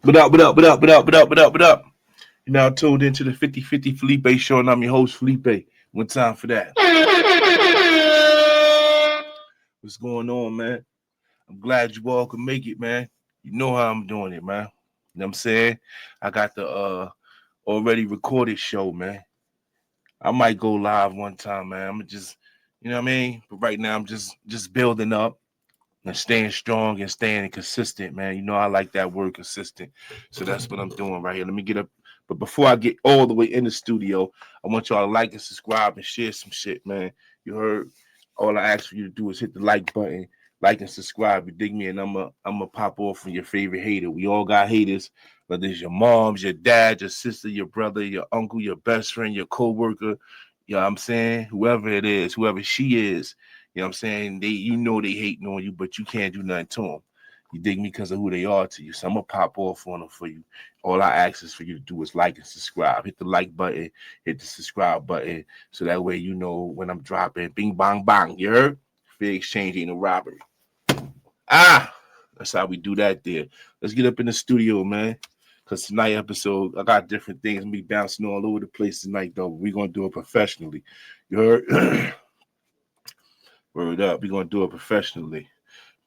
What up? You're now tuned into the 50-50 Felipe show, and I'm your host, Felipe. One time for that. What's going on, man? I'm glad you all can make it, man. You know how I'm doing it, man. You know what I'm saying? I got the already recorded show, man. I might go live one time, man. I'm just, you know what I mean? But right now I'm just building up and staying strong and staying consistent, man. You know I like that word consistent. So that's what I'm doing right here. Let me get up. But before I get all the way in the studio, I want y'all to like and subscribe and share some shit, man. You heard? All I ask for you to do is hit the like button, like and subscribe. You dig me? And I'm gonna pop off from your favorite hater. We all got haters, whether it's your moms, your dad, your sister, your brother, your uncle, your best friend, your coworker. You know what I'm saying? Whoever it is, whoever she is, you know what I'm saying? They hating on you, but you can't do nothing to them. You dig me because of who they are to you. So I'm gonna pop off on them for you. All I ask is for you to do is like and subscribe. Hit the like button, hit the subscribe button, so that way you know when I'm dropping. Bing bang bang. You heard? Fair exchange ain't no robbery. That's how we do that there. Let's get up in the studio, man. Cause tonight episode, I got different things. Me bouncing all over the place tonight, though. We're gonna do it professionally. You heard? Word up. We're gonna do it professionally.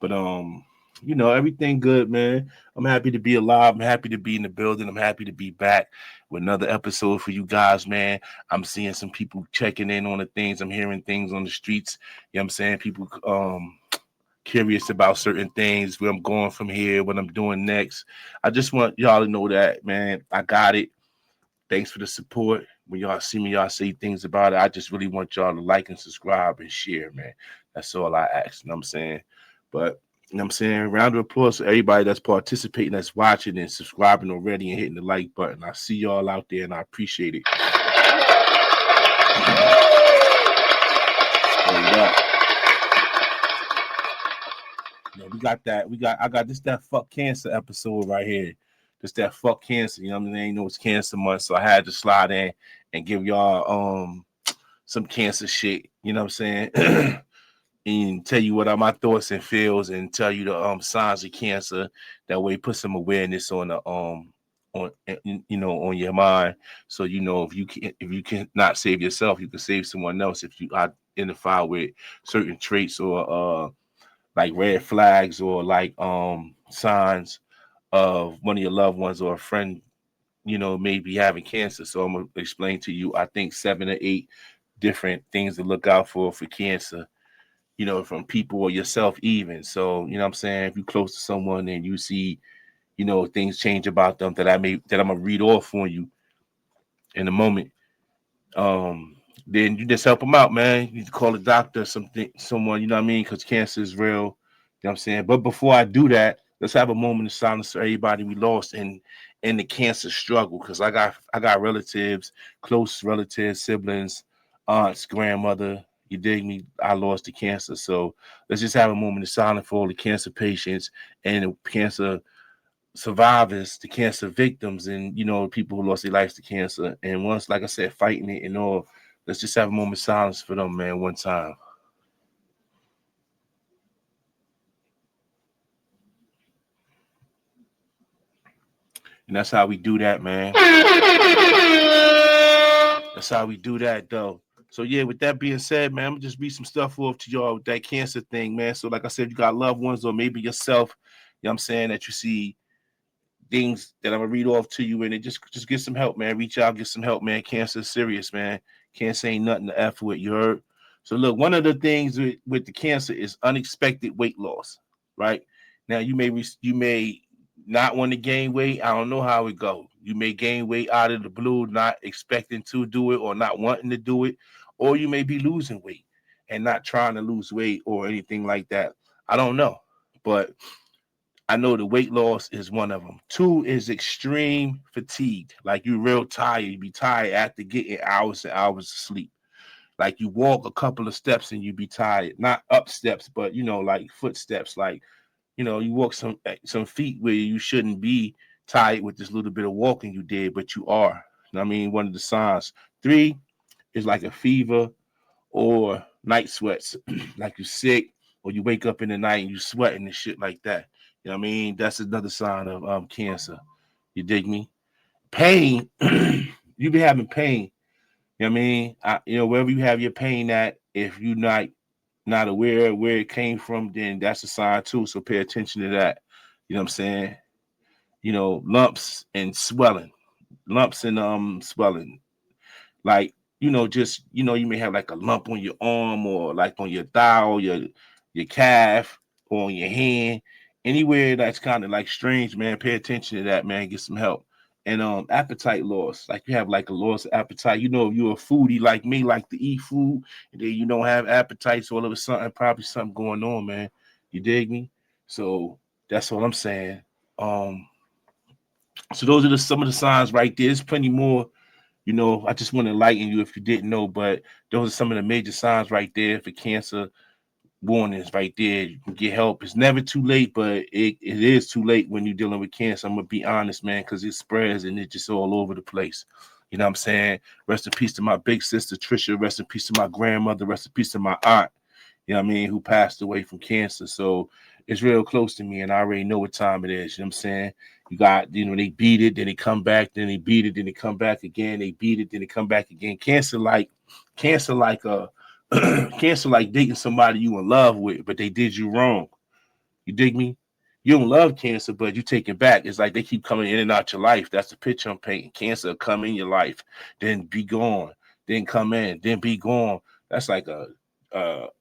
But everything good, man. I'm happy to be alive. I'm happy to be in the building. I'm happy to be back with another episode for you guys, man. I'm seeing some people checking in on the things. I'm hearing things on the streets. You know what I'm saying? People curious about certain things, where I'm going from here, what I'm doing next. I just want y'all to know that, man. I got it. Thanks for the support. When y'all see me, y'all say things about it. I just really want y'all to like and subscribe and share, man. That's all I ask. You know what I'm saying? But you know what I'm saying? Round of applause to everybody that's participating, that's watching and subscribing already and hitting the like button. I see y'all out there and I appreciate it. We got that. I got that fuck cancer episode right here. Just that fuck cancer. You know what I mean? You know it's cancer month, so I had to slide in and give y'all some cancer shit. You know what I'm saying? And tell you what are my thoughts and feels, and tell you the signs of cancer. That way, put some awareness on the on on your mind, so you know if you can not save yourself, you can save someone else. If you identify with certain traits or like red flags or like signs of one of your loved ones or a friend, maybe having cancer. So I'm gonna explain to you. I think 7 or 8 different things to look out for cancer, from people or yourself even. So, you know what I'm saying? If you're close to someone and you see, things change about them that I'm gonna read off on you in a moment, then you just help them out, man. You call a doctor, someone, you know what I mean? Because cancer is real. You know what I'm saying? But before I do that, let's have a moment of silence for everybody we lost in the cancer struggle. Because I got relatives, close relatives, siblings, aunts, grandmother. You dig me? I lost to cancer. So let's just have a moment of silence for all the cancer patients and the cancer survivors, the cancer victims, and people who lost their lives to cancer. And once, like I said, fighting it and all, let's just have a moment of silence for them, man, one time. And that's how we do that, man. That's how we do that, though. So yeah, with that being said, man, I'm gonna just read some stuff off to y'all with that cancer thing, man. So like I said, you got loved ones or maybe yourself, you know what I'm saying, that you see things that I'm gonna read off to you, and it just get some help, man. Reach out, get some help, man. Cancer is serious, man. Cancer ain't nothing to F with, you heard? So look, one of the things with the cancer is unexpected weight loss, right? Now you may not want to gain weight. I don't know how it go. You may gain weight out of the blue, not expecting to do it or not wanting to do it, or you may be losing weight and not trying to lose weight or anything like that. I don't know, but I know the weight loss is one of them. 2 is extreme fatigue. Like you're real tired. You be tired after getting hours and hours of sleep. Like you walk a couple of steps and you be tired. Not up steps, but like footsteps. Like, you walk some feet where you shouldn't be tired with this little bit of walking you did, but you are. I mean, one of the signs. 3 is like a fever or night sweats, like you're sick or you wake up in the night and you sweating and shit like that. You know what I mean? That's another sign of cancer. You dig me? Pain, you be having pain. You know what I mean? Wherever you have your pain at, if you're not aware of where it came from, then that's a sign too. So pay attention to that. You know what I'm saying? Lumps and swelling. Lumps and swelling. Like, just you may have like a lump on your arm or like on your thigh or your calf or on your hand. Anywhere that's kind of like strange, man. Pay attention to that, man. Get some help. And appetite loss. Like you have like a loss of appetite. If you're a foodie like me, like to eat food, and then you don't have appetite, so all of a sudden probably something going on, man. You dig me? So that's what I'm saying. Um, so those are some of the signs right there. There's plenty more. I just want to enlighten you if you didn't know, but those are some of the major signs right there for cancer warnings right there. You can get help. It's never too late, but it is too late when you're dealing with cancer. I'm going to be honest, man, because it spreads and it's just all over the place. You know what I'm saying? Rest in peace to my big sister, Trisha. Rest in peace to my grandmother. Rest in peace to my aunt, who passed away from cancer. So it's real close to me, and I already know what time it is. You know what I'm saying? You got, they beat it, then they come back, then they beat it, then they come back again. They beat it, then they come back again. Cancer like cancer like dating somebody you in love with, but they did you wrong. You dig me? You don't love cancer, but you take it back. It's like they keep coming in and out your life. That's the picture I'm painting. Cancer will come in your life, then be gone, then come in, then be gone. That's like a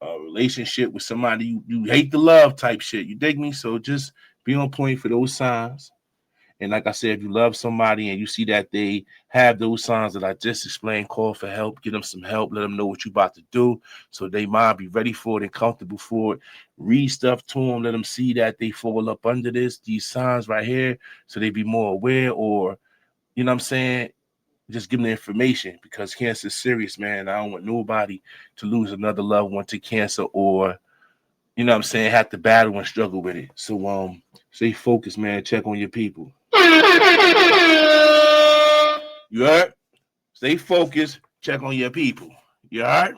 relationship with somebody you hate to love type shit. You dig me? So just be on point for those signs. And like I said, if you love somebody and you see that they have those signs that I just explained, call for help, get them some help, let them know what you're about to do so they mind be ready for it and comfortable for it. Read stuff to them, let them see that they fall up under these signs right here so they be more aware, or, you know what I'm saying? Just give them the information because cancer is serious, man. I don't want nobody to lose another loved one to cancer or, you know what I'm saying, have to battle and struggle with it. So stay focused, man. Check on your people. You heard? Stay focused. Check on your people. You heard?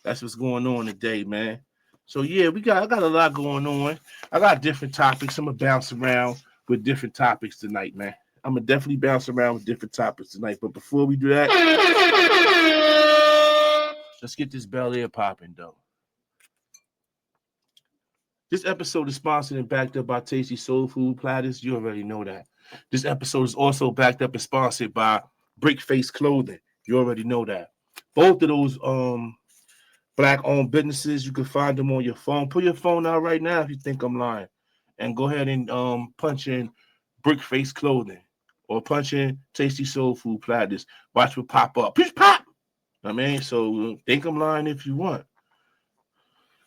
That's what's going on today, man. So yeah, I got a lot going on. I got different topics. I'm gonna bounce around with different topics tonight, man. I'm gonna definitely bounce around with different topics tonight. But before we do that, let's get this Bel Air popping, though. This episode is sponsored and backed up by Tasty Soul Food Platters. You already know that. This episode is also backed up and sponsored by Brickface Clothing. You already know that. Both of those black-owned businesses, you can find them on your phone. Pull your phone out right now if you think I'm lying, and go ahead and punch in Brickface Clothing or punch in Tasty Soul Food Platters. Watch what pop up. Pitch pop. I mean, so think I'm lying if you want.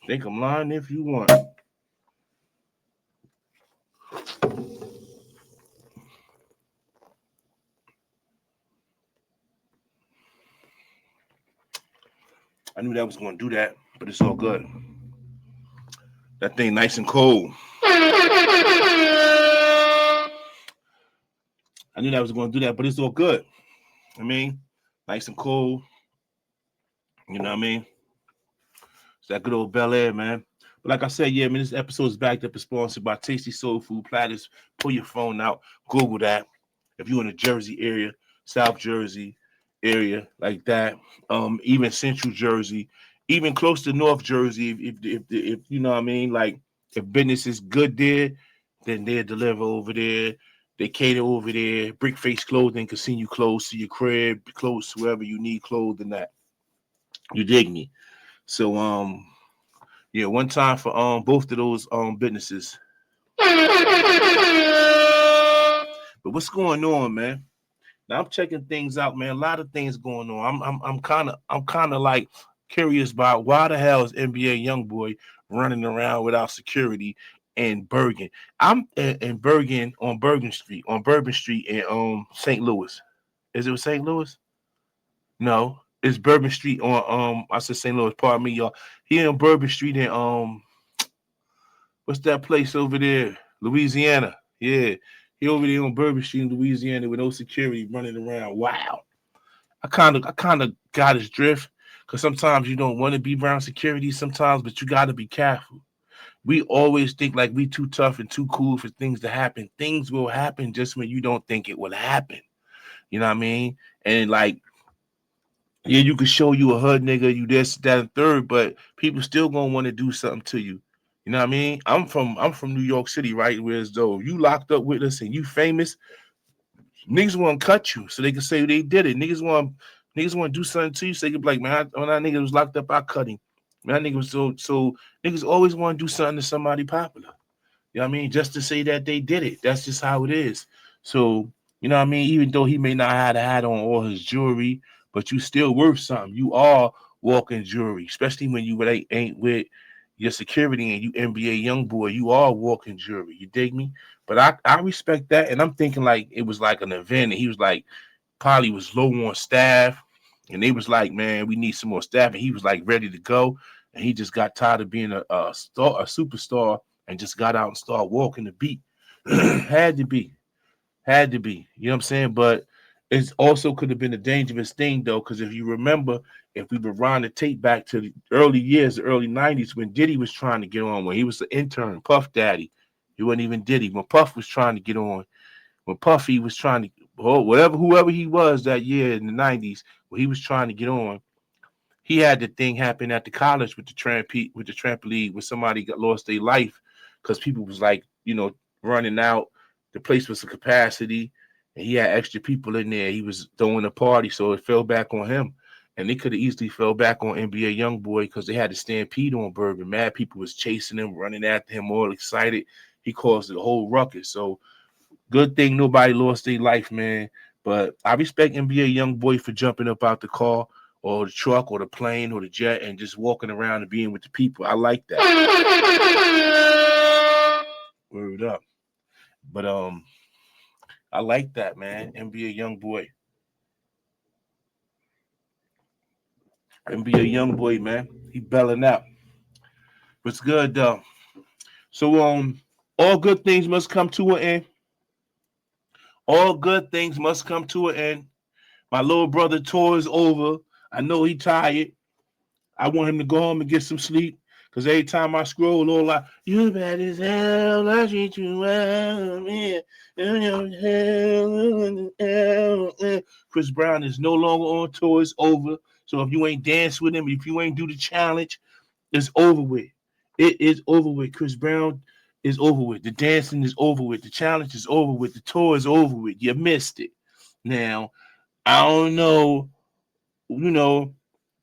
Think I'm lying if you want. I knew that was going to do that, but it's all good. That thing nice and cold. I knew that was going to do that, but it's all good. I mean, nice and cold. You know what I mean? It's that good old Bel Air, man. But like I said, yeah, man, this episode is backed up and sponsored by Tasty Soul Food Platters. Pull your phone out, Google that. If you're in the Jersey area, South Jersey area, like that, even Central Jersey, even close to North Jersey, if you know what I mean, like if business is good there, then they'll deliver over there. They cater over there. Brickface Clothing can send you clothes to your crib, clothes to wherever you need clothes and that. You dig me? So yeah, one time for both of those businesses. But what's going on, man? Now I'm checking things out, man. A lot of things going on. I'm kind of like curious about why the hell is NBA YoungBoy running around without security in Bergen? I'm in Bergen on Bourbon Street in St. Louis. Is it St. Louis? No, it's Bourbon Street on I said St. Louis. Pardon me, y'all. Here on Bourbon Street in what's that place over there? Louisiana. Yeah. He over there on Bourbon Street in Louisiana with no security running around. Wow. I kind of got his drift because sometimes you don't want to be around security sometimes, but you got to be careful. We always think like we too tough and too cool for things to happen. Things will happen just when you don't think it will happen. You know what I mean? And like, yeah, you can show you a hood nigga, you this, that, and third, but people still gonna want to do something to you. You know what I mean? I'm from New York City, right? Whereas though you locked up with us and you famous, niggas want to cut you so they can say they did it. Niggas want to do something to you so they can be like, man, when that nigga was locked up, I cut him. Man, that nigga was so niggas always want to do something to somebody popular. You know what I mean? Just to say that they did it. That's just how it is. So, you know what I mean? Even though he may not have had on all his jewelry, but you still worth something. You are walking jewelry, especially when you ain't with your security and you NBA young boy. You are walking jewelry. You dig me? But I respect that. And I'm thinking like it was like an event. And he was like, probably was low on staff. And they was like, man, we need some more staff. And he was like ready to go. And he just got tired of being a superstar and just got out and started walking the beat. had to be, had to be. You know what I'm saying? But it also could have been a dangerous thing though, because if you remember, if we rewind the tape back to the early years, the early '90s, when Diddy was trying to get on, when he was the intern, Puff Daddy, he wasn't even Diddy. When Puff was trying to get on, when Puffy was trying to, or whatever, whoever he was that year in the '90s, when he was trying to get on, he had the thing happen at the college with the trampoline, when somebody got lost their life because people was like, running out. The place was a capacity, and he had extra people in there. He was throwing a party, so it fell back on him. And they could have easily fell back on NBA YoungBoy because they had to stampede on Bourbon. Mad people was chasing him, running after him, all excited. He caused the whole ruckus. So good thing nobody lost their life, man. But I respect NBA YoungBoy for jumping up out the car or the truck or the plane or the jet and just walking around and being with the people. I like that. Word up. But I like that, man. NBA YoungBoy. NBA YoungBoy, man. He belling out. What's good though? So all good things must come to an end. All good things must come to an end. My little brother tour is over. I know he tired. I want him to go home and get some sleep. Cause every time I scroll, all like, you bad as hell, I treat you well, man. Chris Brown is no longer on tour, it's over. So if you ain't dance with him, if you ain't do the challenge, it's over with. It is over with. Chris Brown is over with. The dancing is over with. The challenge is over with. The tour is over with. You missed it. Now, I don't know, you know,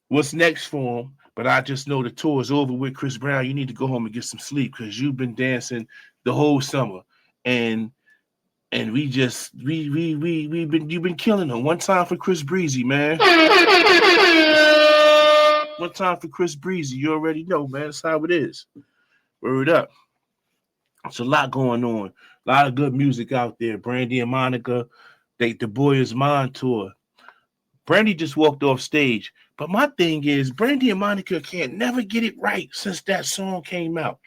what's next for him. But I just know the tour is over with. Chris Brown, you need to go home and get some sleep because you've been dancing the whole summer, and we just we've been you've been killing him. One time for Chris Breezy, man. One time for Chris Breezy. You already know, man. That's how it is. Word up. It's a lot going on. A lot of good music out there. Brandy and Monica, the Boy Is Mine tour. Brandy just walked off stage. But my thing is, Brandy and Monica can't never get it right since that song came out.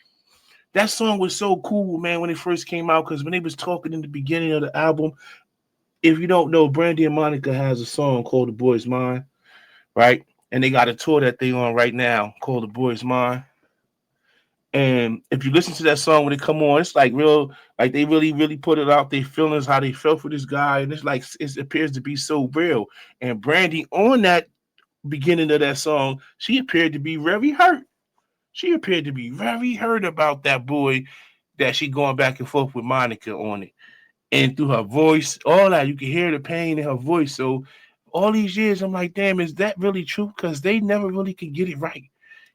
That song was so cool, man, when it first came out, because when they was talking in the beginning of the album, if you don't know, Brandy and Monica has a song called The Boy's Mine, right? And they got a tour that they on right now called The Boy's Mine. And if you listen to that song when it come on, it's like real, like they really, really put it out their feelings, how they felt for this guy, and it's like it appears to be so real. And Brandy on that beginning of that song, she appeared to be very hurt. She appeared to be very hurt about that boy that she going back and forth with Monica on it. And through her voice, all that, you can hear the pain in her voice. So all these years, I'm like, damn, is that really true? Because they never really could get it right.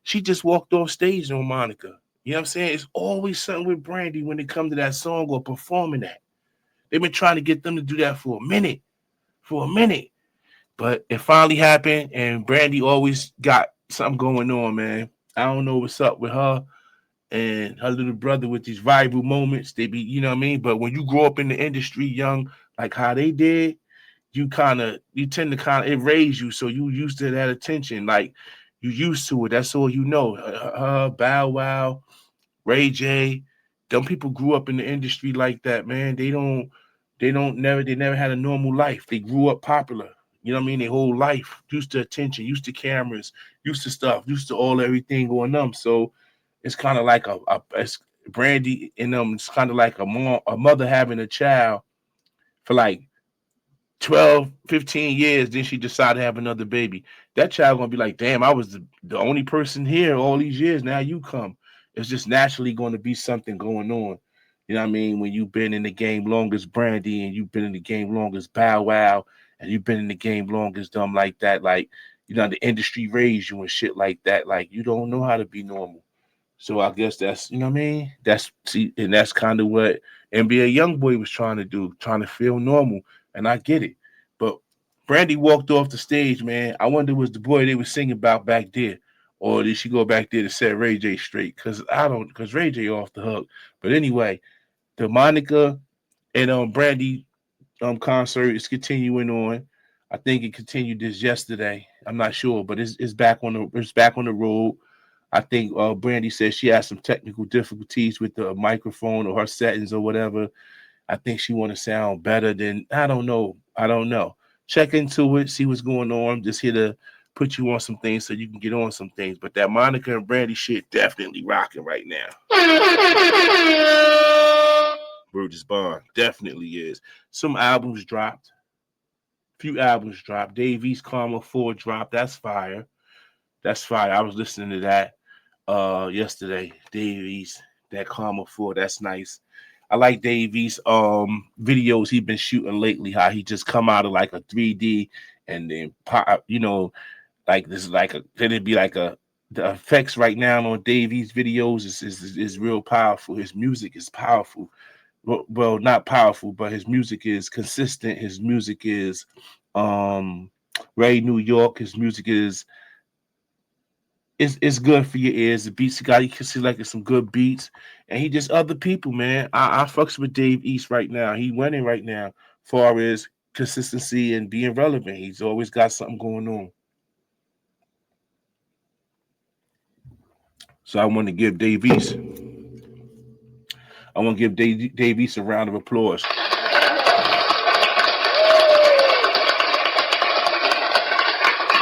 She just walked off stage on Monica. You know what I'm saying? It's always something with Brandy when it comes to that song or performing that. They've been trying to get them to do that for a minute. For a minute. But it finally happened, and Brandy always got something going on, man. I don't know what's up with her and her little brother with these viral moments. They be, you know what I mean? But when you grow up in the industry young, like how they did, you tend to kind of, it raised you. So you used to that attention. Like you used to it. That's all you know. Bow Wow, Ray J, them people grew up in the industry like that, man. They never had a normal life. They grew up popular. You know what I mean? Their whole life, used to attention, used to cameras, used to stuff, used to all everything going on. So it's kind of like it's Brandy and it's kind of like a mother having a child for like 12, 15 years, then she decided to have another baby. That child gonna be like, damn, I was the only person here all these years. Now you come. It's just naturally going to be something going on. You know what I mean? When you've been in the game longest Brandy and you've been in the game longest Bow Wow and you've been in the game longest dumb like that, like, the industry raised you and shit like that. Like, you don't know how to be normal. So I guess that's, you know what I mean? And that's kind of what NBA Youngboy was trying to do, trying to feel normal. And I get it. But Brandy walked off the stage, man. I wonder was the boy they were singing about back there. Or did she go back there to set Ray J straight? Because Ray J off the hook. But anyway, the Monica and Brandy concert is continuing on. I think it continued this yesterday. I'm not sure, but it's back on the road. I think Brandy said she had some technical difficulties with the microphone or her settings or whatever. I think she want to sound better than I don't know. I don't know. Check into it, see what's going on. I'm just here to put you on some things so you can get on some things. But that Monica and Brandy shit definitely rocking right now. Burgess Bond definitely is. Some albums dropped. Few albums dropped. Dave East Karma 4 dropped. That's fire. That's fire. I was listening to that yesterday. Dave East, that Karma 4. That's nice. I like Dave East videos he been shooting lately, how he just come out of like a 3D and then pop, like this like then it'd be like the effects right now on Dave East videos is real powerful. His music is powerful. Well, not powerful, but his music is consistent. His music is Ray New York. His music is it's good for your ears. The beats he got, you can see like it's some good beats. And he just other people, man. I fucks with Dave East right now. He winning right now far as consistency and being relevant. He's always got something going on. So I want to give Dave East. I want to give Dave East a round of applause.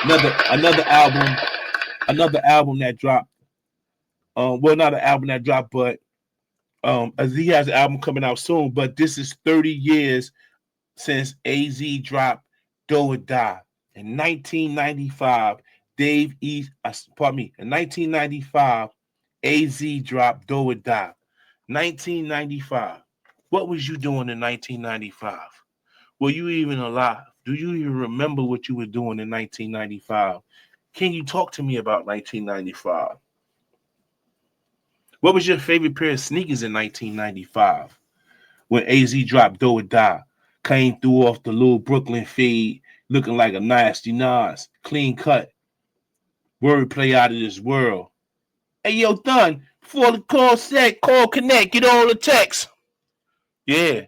Another album that dropped. Well, not an album that dropped, but as he has an album coming out soon. But this is 30 years since AZ dropped Do or Die in 1995. Dave East, pardon me, in 1995, AZ dropped Do or Die. 1995. What was you doing in 1995? Were you even alive? Do you even remember what you were doing in 1995? Can you talk to me about 1995? What was your favorite pair of sneakers in 1995 when AZ dropped Do or Die? Came through off the little Brooklyn fade, looking like a nasty Nas, clean cut, wordplay out of this world. Hey, yo, Thun, before the call set, call connect, get all the text. Yeah,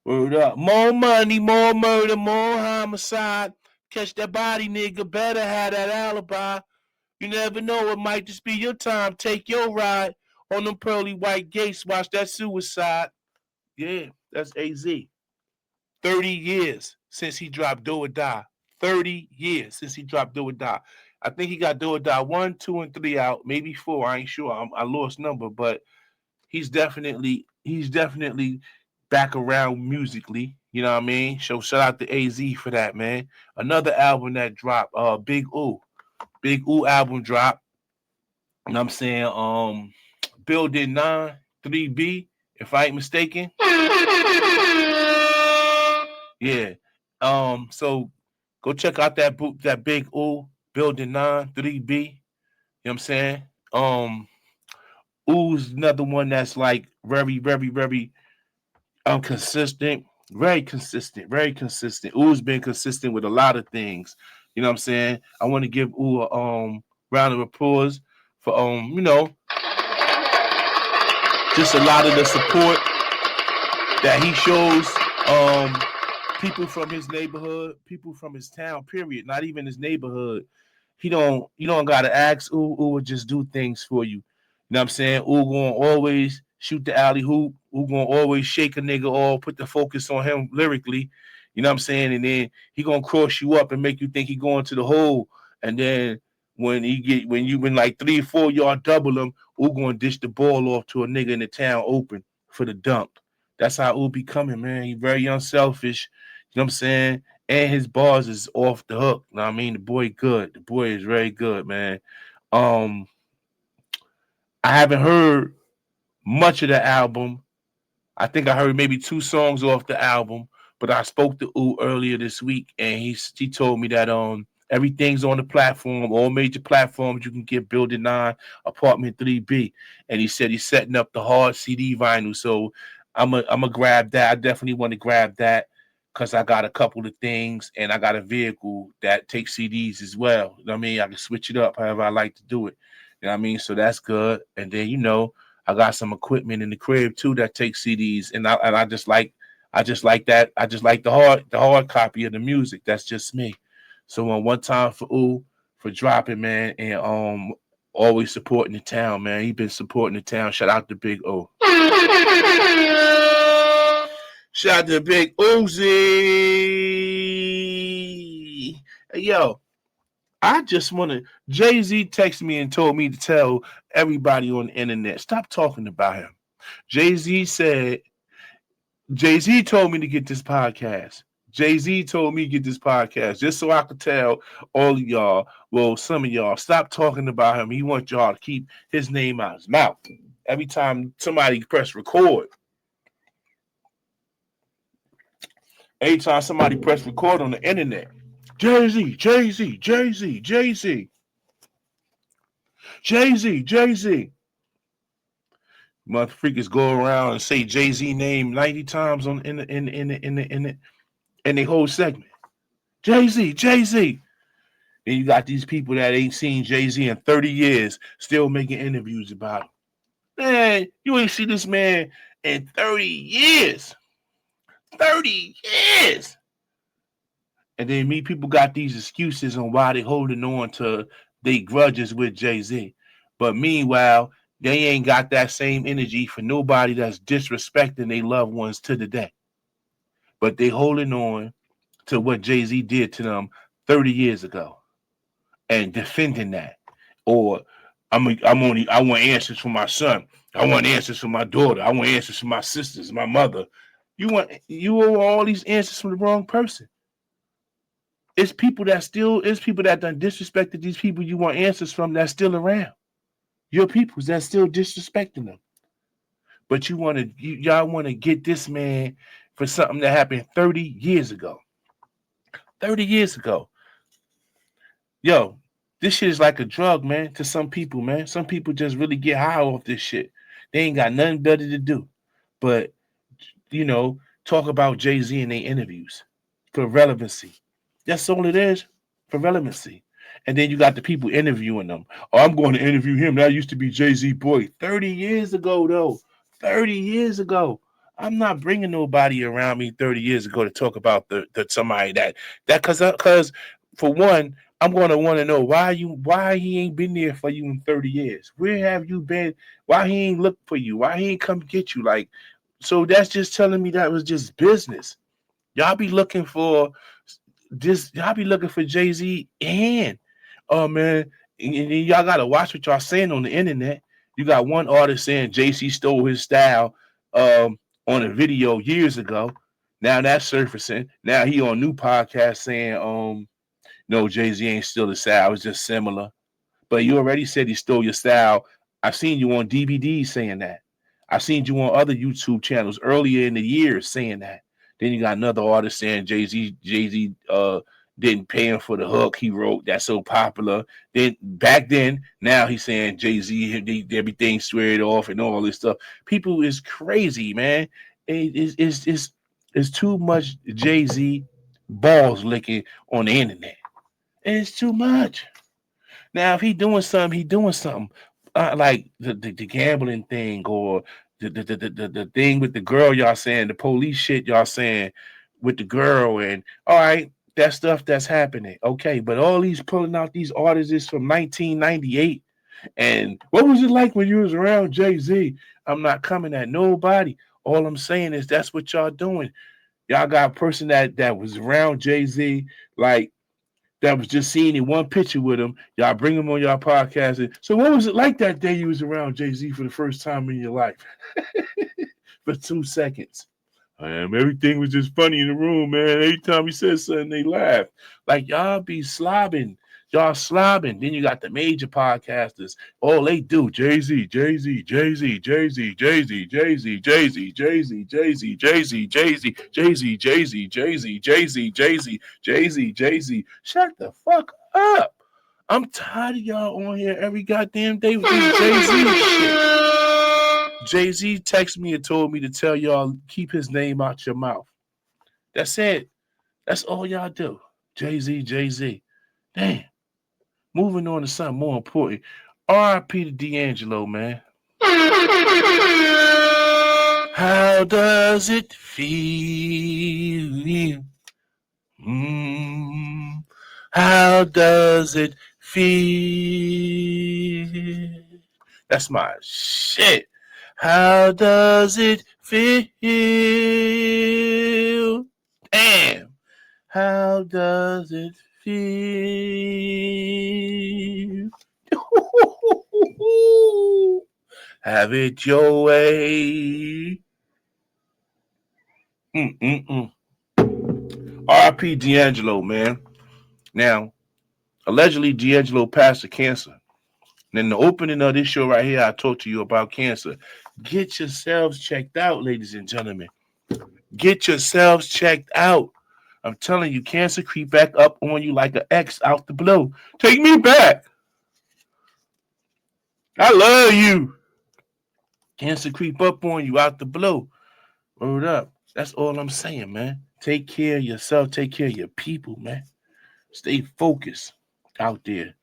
word up. More money, more murder, more homicide. Catch that body, nigga. Better have that alibi. You never know, it might just be your time. Take your ride on them pearly white gates. Watch that suicide. Yeah, that's AZ. 30 years since he dropped Do or Die. 30 years since he dropped Do or Die. I think he got Do or Die 1, 2, and 3 out, maybe 4. I ain't sure. I lost number, but he's definitely back around musically. You know what I mean? So shout out to AZ for that, man. Another album that dropped, BIGOOH. BIGOOH album dropped. And I'm saying, Building 9, 3B, if I ain't mistaken. Yeah. So go check out that BIGOOH, Building 9, 3B. You know what I'm saying? Ooh's another one that's like very, very, very consistent. Very consistent. Very consistent. Ooh's been consistent with a lot of things. You know what I'm saying? I want to give Ooh a round of applause for just a lot of the support that he shows people from his neighborhood, people from his town, period. Not even his neighborhood. You don't gotta ask Ooh will just do things for you. You know what I'm saying? Ooh gonna always shoot the alley hoop. Ooh gonna always shake a nigga or put the focus on him lyrically. You know what I'm saying? And then he gonna cross you up and make you think he going to the hole. And then when you win like 3 or 4, y'all double him, who gonna dish the ball off to a nigga in the town open for the dunk. That's how Ubi coming, man. He very unselfish. You know what I'm saying? And his bars is off the hook. You know what I mean? The boy good. The boy is very good, man. Um, I haven't heard much of the album. I think I heard maybe 2 songs off the album, but I spoke to U earlier this week, and he told me that everything's on the platform, all major platforms. You can get Building 9, Apartment 3B, and he said he's setting up the hard CD vinyl. So I'm a grab that. I definitely want to grab that because I got a couple of things, and I got a vehicle that takes CDs as well. You know what I mean? I can switch it up however I like to do it. You know what I mean? So that's good. And then I got some equipment in the crib too that takes CDs, and I just like that. I just like the hard copy of the music. That's just me. So one time for for dropping, man, and always supporting the town, man. He been supporting the town. Shout out to Big O. Shout out to Big Uzi. Hey, yo, I just want to. Jay-Z texted me and told me to tell everybody on the internet, stop talking about him. Jay-Z said, Jay-Z told me to get this podcast. Jay-Z told me to get this podcast just so I could tell all of y'all, well, some of y'all, stop talking about him. He wants y'all to keep his name out of his mouth. Every time somebody press record, anytime somebody press record on the internet, Jay-Z, Jay-Z, Jay-Z, Jay-Z, Jay-Z, Jay-Z. Motherfuckers go around and say Jay-Z name 90 times on in the whole segment. Jay-Z, Jay-Z. And you got these people that ain't seen Jay-Z in 30 years still making interviews about him. Man, you ain't see this man in 30 years. 30 years. And then people got these excuses on why they holding on to they grudges with Jay-Z. But meanwhile, they ain't got that same energy for nobody that's disrespecting their loved ones to the day. But they holding on to what Jay-Z did to them 30 years ago and defending that. Or I want answers from my son. I want answers from my daughter. I want answers from my sisters, my mother. You owe all these answers from the wrong person. It's people that done disrespected these people you want answers from that's still around. Your peoples that's still disrespecting them. But y'all want to get this man for something that happened 30 years ago. 30 years ago. Yo, this shit is like a drug, man, to some people, man. Some people just really get high off this shit. They ain't got nothing better to do. But, talk about Jay-Z in their interviews for relevancy. That's all it is, for relevancy. And then you got the people interviewing them. Oh, I'm going to interview him. That used to be Jay-Z boy. 30 years ago, though. 30 years ago. I'm not bringing nobody around me 30 years ago to talk about the somebody that because for one, I'm going to want to know why he ain't been there for you in 30 years. Where have you been? Why he ain't look for you? Why he ain't come get you? Like, so that's just telling me that was just business. Y'all be looking for y'all be looking for Jay-Z and oh man, and y'all gotta watch what y'all saying on the internet. You got one artist saying Jay-Z stole his style on a video years ago. Now that's surfacing. Now he on new podcast saying no, Jay-Z ain't steal the style, it's just similar. But you already said he stole your style. I've seen you on DVD saying that. I've seen you on other YouTube channels earlier in the year saying that. Then you got another artist saying Jay-Z didn't pay him for the hook he wrote that's so popular. Then back then, now he's saying Jay-Z everything squared off and all this stuff. People is crazy, man. It's too much Jay-Z balls licking on the internet. It's too much. Now, if he doing something, he doing something. Like the gambling thing or the thing with the girl y'all saying, the police shit y'all saying with the girl, and all right, that stuff that's happening. Okay, but all these pulling out these artists from 1998. And what was it like when you was around Jay-Z? I'm not coming at nobody. All I'm saying is that's what y'all doing. Y'all got a person that was around Jay-Z, like that was just seeing in one picture with him. Y'all bring him on y'all podcast. And, so what was it like that day you was around Jay-Z for the first time in your life? For 2 seconds. Everything was just funny in the room, man. Every time he said something, they laughed. Like, y'all be slobbing. Y'all slobbing. Then you got the major podcasters. All they do, Jay-Z, Jay-Z, Jay-Z, Jay-Z, Jay-Z, Jay-Z, Jay-Z, Jay-Z, Jay-Z, Jay-Z, Jay-Z, Jay-Z, Jay-Z, Jay-Z, Jay-Z, Jay-Z, Jay-Z, Jay-Z. Shut the fuck up. I'm tired of y'all on here every goddamn day with this Jay-Z shit. Jay-Z texted me and told me to tell y'all keep his name out your mouth. That's it. That's all y'all do. Jay-Z, Jay-Z. Damn. Moving on to something more important. R.I.P. to D'Angelo, man. How does it feel? How does it feel? That's my shit. How does it feel? Damn. How does it feel? Have it your way. R.I.P. D'Angelo, man. Now, allegedly, D'Angelo passed of cancer. And in the opening of this show right here, I talked to you about cancer. Get yourselves checked out, ladies and gentlemen. Get yourselves checked out. I'm telling you, cancer creep back up on you like an X out the blue. Take me back. I love you. Cancer creep up on you out the blue. Word up. That's all I'm saying, man. Take care of yourself. Take care of your people, man. Stay focused out there.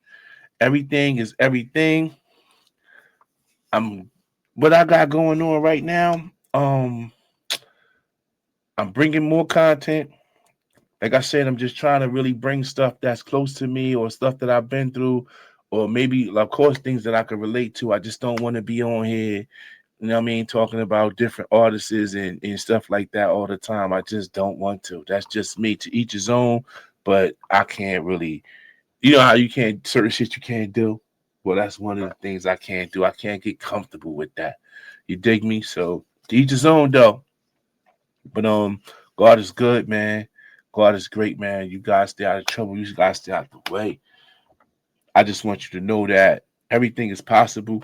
Everything is everything. What I got going on right now. I'm bringing more content. Like I said, I'm just trying to really bring stuff that's close to me or stuff that I've been through, or maybe, of course, things that I can relate to. I just don't want to be on here, you know what I mean, talking about different artists and stuff like that all the time. I just don't want to. That's just me. To each his own, but I can't really, you know how you can't, certain shit you can't do? Well, that's one of the things I can't do. I can't get comfortable with that. You dig me? So to each his own, though. But God is good, man. God is great, man. You guys stay out of trouble. You guys stay out the way. I just want you to know that everything is possible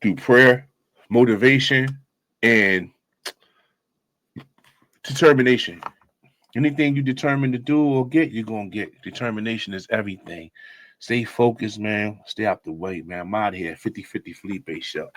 through prayer, motivation, and determination. Anything you determine to do or get, you're going to get. Determination is everything. Stay focused, man. Stay out the way, man. I'm out of here. 50-50 Felipe Show.